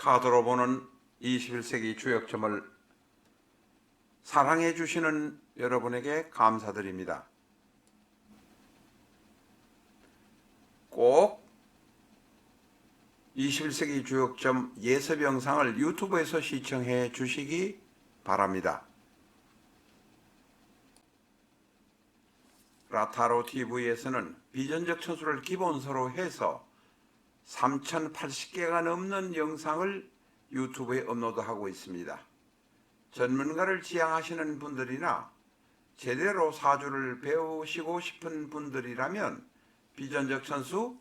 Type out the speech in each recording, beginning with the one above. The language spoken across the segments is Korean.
카드로 보는 21세기 주역점을 사랑해 주시는 여러분에게 감사드립니다. 꼭 21세기 주역점 예습 영상을 유튜브에서 시청해 주시기 바랍니다. 라타로 TV에서는 비전적 천수를 기본서로 해서 3080개가 넘는 영상을 유튜브에 업로드하고 있습니다. 전문가를 지향하시는 분들이나 제대로 사주를 배우시고 싶은 분들이라면 비전적 천수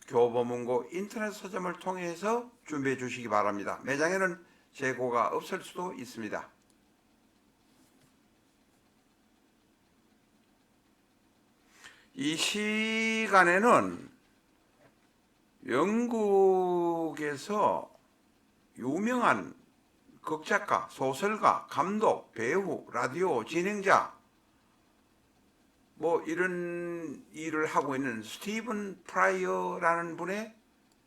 교보문고 인터넷 서점을 통해서 준비해 주시기 바랍니다. 매장에는 재고가 없을 수도 있습니다. 이 시간에는 영국에서 유명한 극작가, 소설가, 감독, 배우, 라디오 진행자 이런 일을 하고 있는 스티븐 프라이어라는 분의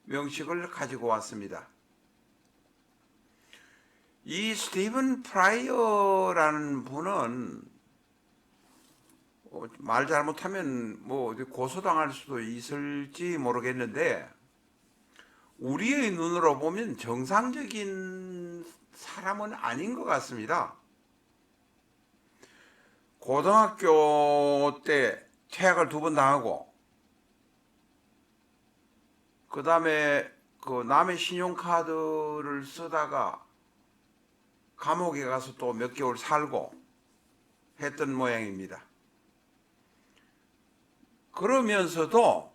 명식을 가지고 왔습니다. 이 스티븐 프라이어라는 분은 말 잘못하면 고소당할 수도 있을지 모르겠는데 우리의 눈으로 보면 정상적인 사람은 아닌 것 같습니다. 고등학교 때 퇴학을 2번 당하고 그 다음에 남의 신용카드를 쓰다가 감옥에 가서 또 몇 개월 살고 했던 모양입니다. 그러면서도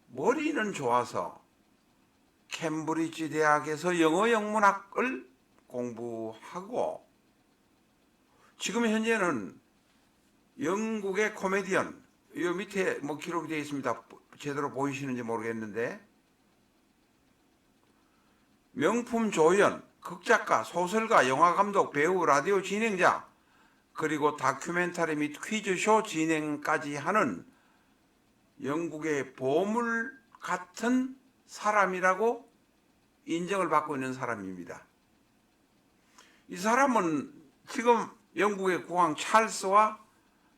머리는 좋아서 캠브리지 대학에서 영어 영문학을 공부하고 지금 현재는 영국의 코미디언, 이 밑에 기록이 되어 있습니다. 제대로 보이시는지 모르겠는데 명품 조연, 극작가, 소설가, 영화감독, 배우, 라디오 진행자 그리고 다큐멘터리 및 퀴즈쇼 진행까지 하는 영국의 보물 같은 사람이라고 인정을 받고 있는 사람입니다. 이 사람은 지금 영국의 국왕 찰스와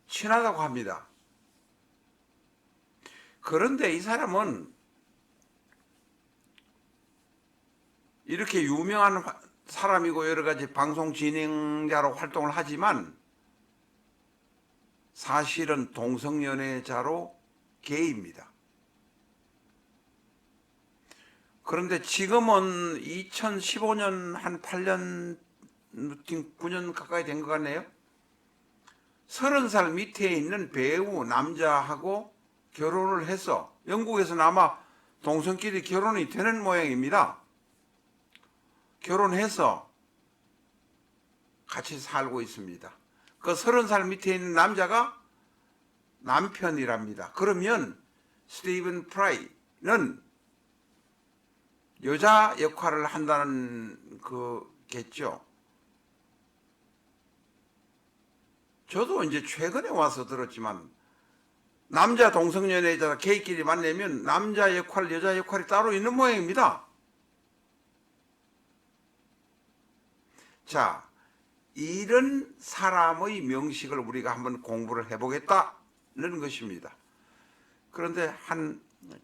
친하다고 합니다. 그런데 이 사람은 이렇게 유명한 사람이고 여러 가지 방송 진행자로 활동을 하지만 사실은 동성연애자로 게이입니다. 그런데 지금은 2015년 한 8년, 9년 가까이 된 것 같네요. 30살 밑에 있는 배우 남자하고 결혼을 해서 영국에서는 아마 동성끼리 결혼이 되는 모양입니다. 결혼해서 같이 살고 있습니다. 그 30살 밑에 있는 남자가 남편이랍니다. 그러면 스티븐 프라이는 여자 역할을 한다는 거겠죠. 저도 이제 최근에 와서 들었지만 남자 동성연애자 게이끼리 만나면 남자 역할, 여자 역할이 따로 있는 모양입니다. 자, 이런 사람의 명식을 우리가 한번 공부를 해보겠다는 것입니다. 그런데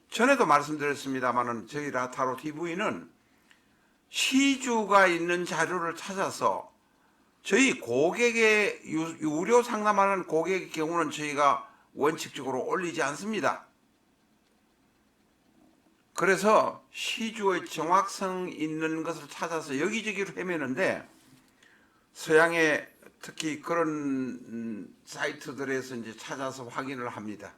전에도 말씀드렸습니다마는 저희 라타로 TV는 시주가 있는 자료를 찾아서 저희 고객의 유료 상담하는 고객의 경우는 저희가 원칙적으로 올리지 않습니다. 그래서 시주의 정확성 있는 것을 찾아서 여기저기로 헤매는데 서양의 특히 그런 사이트들에서 이제 찾아서 확인을 합니다.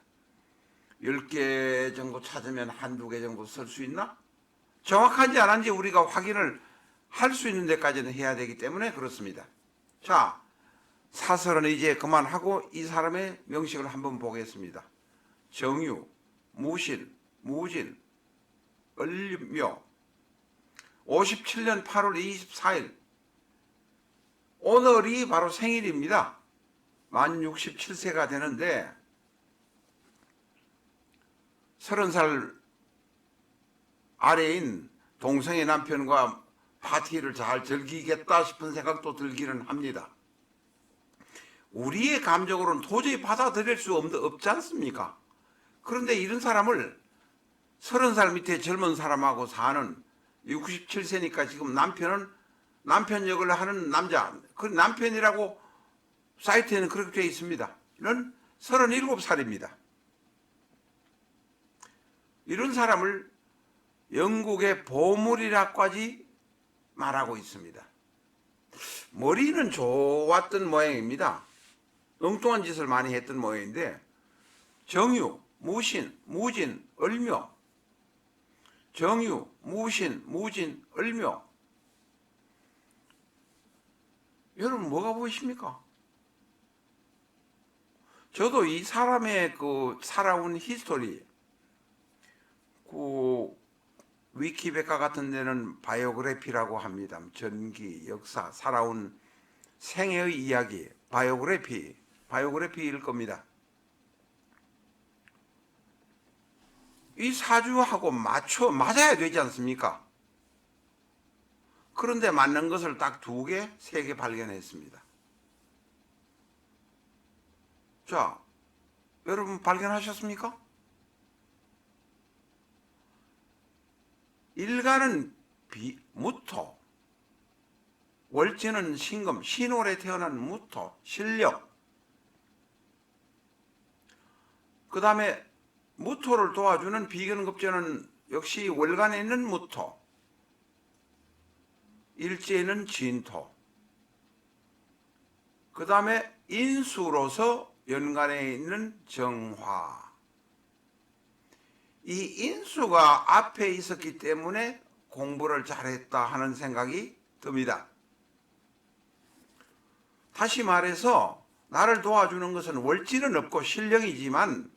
10개 정도 찾으면 한두 개 정도 쓸 수 있나? 정확한지 안 한지 우리가 확인을 할 수 있는 데까지는 해야 되기 때문에 그렇습니다. 자, 사설은 이제 그만하고 이 사람의 명식을 한번 보겠습니다. 정유, 무신, 무진, 을묘 57년 8월 24일 오늘이 바로 생일입니다. 만 67세가 되는데 30살 아래인 동성애 남편과 파티를 잘 즐기겠다 싶은 생각도 들기는 합니다. 우리의 감정으로는 도저히 받아들일 수 없지 않습니까? 그런데 이런 사람을 30살 밑에 젊은 사람하고 사는 67세니까 지금 남편 역을 하는 남자, 그 남편이라고 사이트에는 그렇게 되어 있습니다. 는 37살입니다. 이런 사람을 영국의 보물이라까지 말하고 있습니다. 머리는 좋았던 모양입니다. 엉뚱한 짓을 많이 했던 모양인데 정유, 무신, 무진, 을묘, 정유, 무신, 무진, 을묘. 여러분 뭐가 보이십니까? 저도 이 사람의 그 살아온 히스토리, 그 위키백과 같은 데는 바이오그래피라고 합니다. 전기, 역사, 살아온 생애의 이야기, 바이오그래피일 겁니다. 이 사주하고 맞아야 되지 않습니까? 그런데 맞는 것을 딱 2개, 3개 발견했습니다. 자, 여러분 발견하셨습니까? 일간은 무토, 월지는 신금, 신월에 태어난 무토, 실력. 그 다음에 무토를 도와주는 비견급제는 역시 월간에 있는 무토, 일지에는 진토. 그 다음에 인수로서 연간에 있는 정화. 이 인수가 앞에 있었기 때문에 공부를 잘했다 하는 생각이 듭니다. 다시 말해서 나를 도와주는 것은 월지는 없고 신령이지만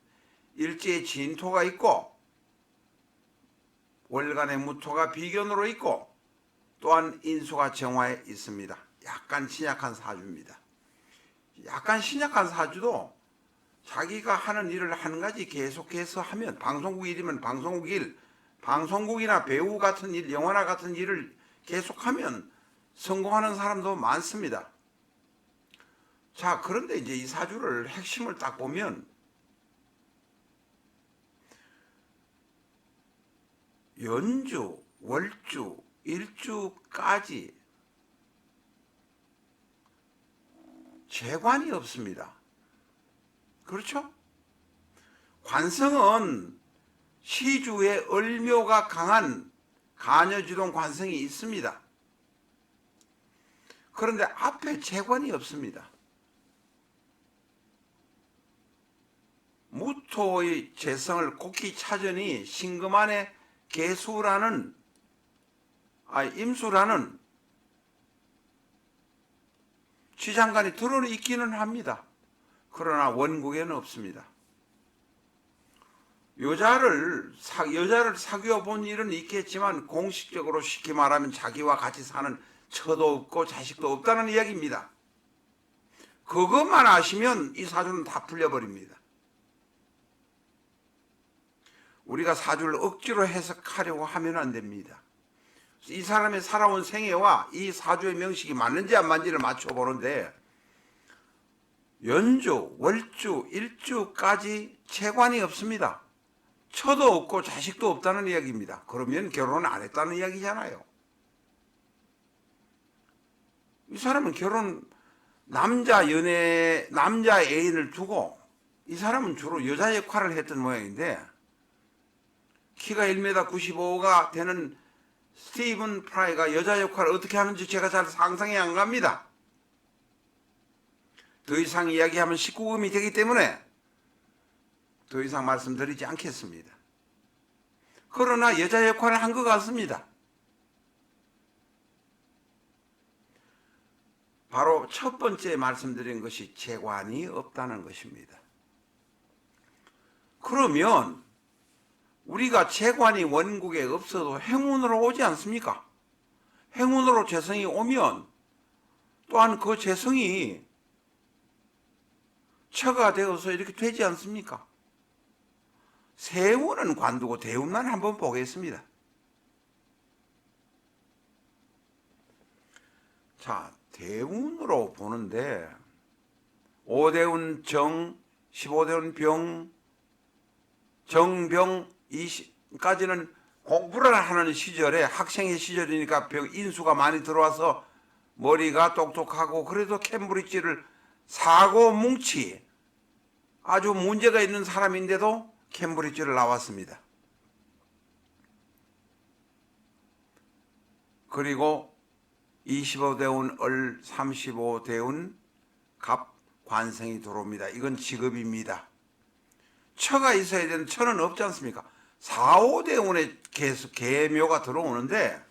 일지에 진토가 있고 월간의 무토가 비견으로 있고 또한 인수가 정화에 있습니다. 약간 신약한 사주입니다. 약간 신약한 사주도 자기가 하는 일을 한 가지 계속해서 하면, 방송국 일이면 방송국 일, 방송국이나 배우 같은 일, 영화나 같은 일을 계속하면 성공하는 사람도 많습니다. 자, 그런데 이제 이 사주를 핵심을 딱 보면 연주, 월주, 일주까지 재관이 없습니다. 그렇죠? 관성은 시주에 을묘가 강한 간여지동 관성이 있습니다. 그런데 앞에 재관이 없습니다. 무토의 재성을 곡히 찾으니 신금안에 임수라는 지장간이 들어 있기는 합니다. 그러나 원국에는 없습니다. 여자를 사귀어 본 일은 있겠지만 공식적으로 쉽게 말하면 자기와 같이 사는 처도 없고 자식도 없다는 이야기입니다. 그것만 아시면 이 사주는 다 풀려버립니다. 우리가 사주를 억지로 해석하려고 하면 안 됩니다. 이 사람의 살아온 생애와 이 사주의 명식이 맞는지 안 맞는지를 맞춰보는데 연주, 월주, 일주까지 채관이 없습니다. 처도 없고 자식도 없다는 이야기입니다. 그러면 결혼을 안 했다는 이야기잖아요. 이 사람은 남자 애인을 두고 이 사람은 주로 여자 역할을 했던 모양인데 키가 1m 95가 되는 스티븐 프라이가 여자 역할을 어떻게 하는지 제가 잘 상상이 안 갑니다. 더 이상 이야기하면 19금이 되기 때문에 더 이상 말씀드리지 않겠습니다. 그러나 여자 역할을 한 것 같습니다. 바로 첫 번째 말씀드린 것이 재관이 없다는 것입니다. 그러면 우리가 재관이 원국에 없어도 행운으로 오지 않습니까? 행운으로 재성이 오면 또한 그 재성이 처가 되어서 이렇게 되지 않습니까? 세운은 관두고 대운만 한번 보겠습니다. 자, 대운으로 보는데 5대운 정, 15대운 병, 정병 20까지는 공부를 하는 시절에 학생의 시절이니까 인수가 많이 들어와서 머리가 똑똑하고 그래도 캠브리지를 사고 뭉치 아주 문제가 있는 사람인데도 캠브리지를 나왔습니다. 그리고 25대운 을 35대운 갑 관생이 들어옵니다. 이건 직업입니다. 처가 있어야 되는 처는 없지 않습니까? 4, 5대운에 계묘가 들어오는데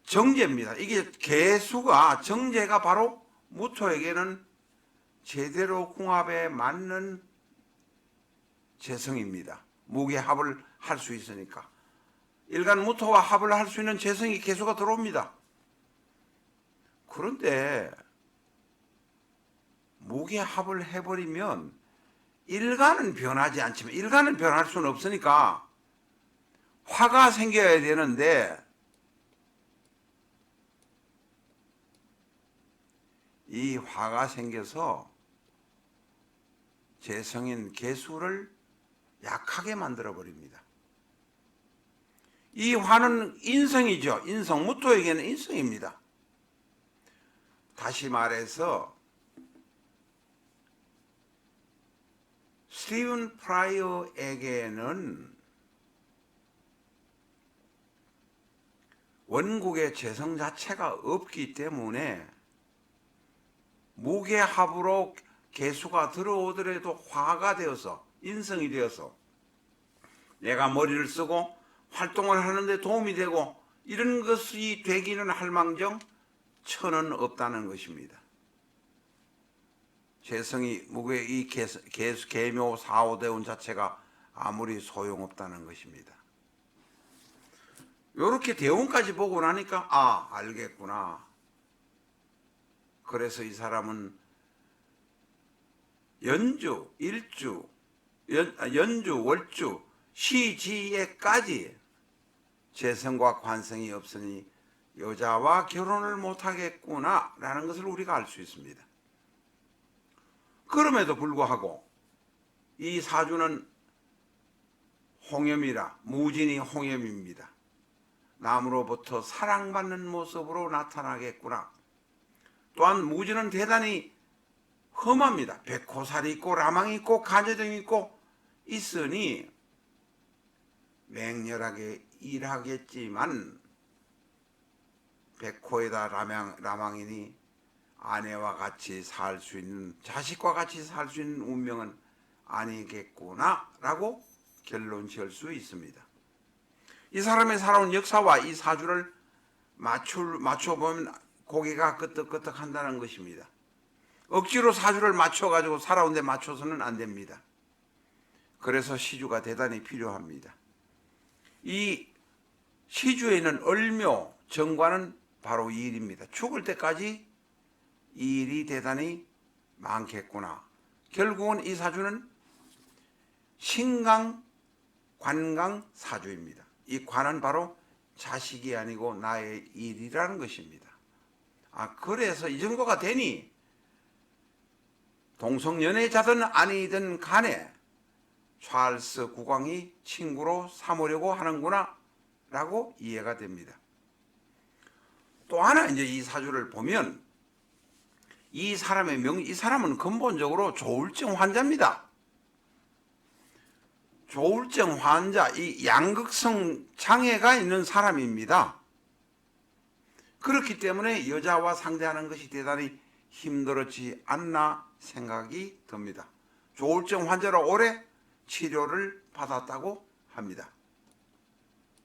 정제입니다. 이게 계수가 정제가 바로 무토에게는 제대로 궁합에 맞는 재성입니다. 무게합을 할 수 있으니까. 일간 무토와 합을 할 수 있는 재성이 계수가 들어옵니다. 그런데 무게합을 해버리면 일간은 변하지 않지만 일간은 변할 수는 없으니까 화가 생겨야 되는데 이 화가 생겨서 재성인 계수를 약하게 만들어 버립니다. 이 화는 인성이죠. 인성, 무토에게는 인성입니다. 다시 말해서 스티븐 프라이어에게는 원국의 재성 자체가 없기 때문에 무게합으로 계수가 들어오더라도 화가 되어서 인성이 되어서 내가 머리를 쓰고 활동을 하는데 도움이 되고 이런 것이 되기는 할망정 천은 없다는 것입니다. 재성이 무게 이 계묘 4, 5대운 자체가 아무리 소용없다는 것입니다. 이렇게 대운까지 보고 나니까 알겠구나. 그래서 이 사람은 연주, 일주, 연주, 월주, 시지에까지 재성과 관성이 없으니 여자와 결혼을 못하겠구나 라는 것을 우리가 알 수 있습니다. 그럼에도 불구하고 이 사주는 홍염이라 무진이 홍염입니다. 남으로부터 사랑받는 모습으로 나타나겠구나. 또한 무진은 대단히 험합니다. 백호살이 있고 라망이 있고 간제등이 있고 있으니 맹렬하게 일하겠지만 백호에다 라망이니 아내와 같이 살 수 있는 자식과 같이 살 수 있는 운명은 아니겠구나 라고 결론 지을 수 있습니다. 이 사람의 살아온 역사와 이 사주를 맞춰보면 고개가 끄덕끄덕 한다는 것입니다. 억지로 사주를 맞춰가지고 살아온 데 맞춰서는 안 됩니다. 그래서 시주가 대단히 필요합니다. 이 시주에는 을묘, 정관은 바로 이 일입니다. 죽을 때까지 이 일이 대단히 많겠구나. 결국은 이 사주는 신강, 관강 사주입니다. 이 관은 바로 자식이 아니고 나의 일이라는 것입니다. 그래서 이 정도가 되니 동성연애자든 아니든 간에 찰스 국왕이 친구로 삼으려고 하는구나 라고 이해가 됩니다. 또 하나 이제 이 사주를 보면 이 사람은 근본적으로 조울증 환자입니다. 조울증 환자, 이 양극성 장애가 있는 사람입니다. 그렇기 때문에 여자와 상대하는 것이 대단히 힘들었지 않나 생각이 듭니다. 조울증 환자로 오래 치료를 받았다고 합니다.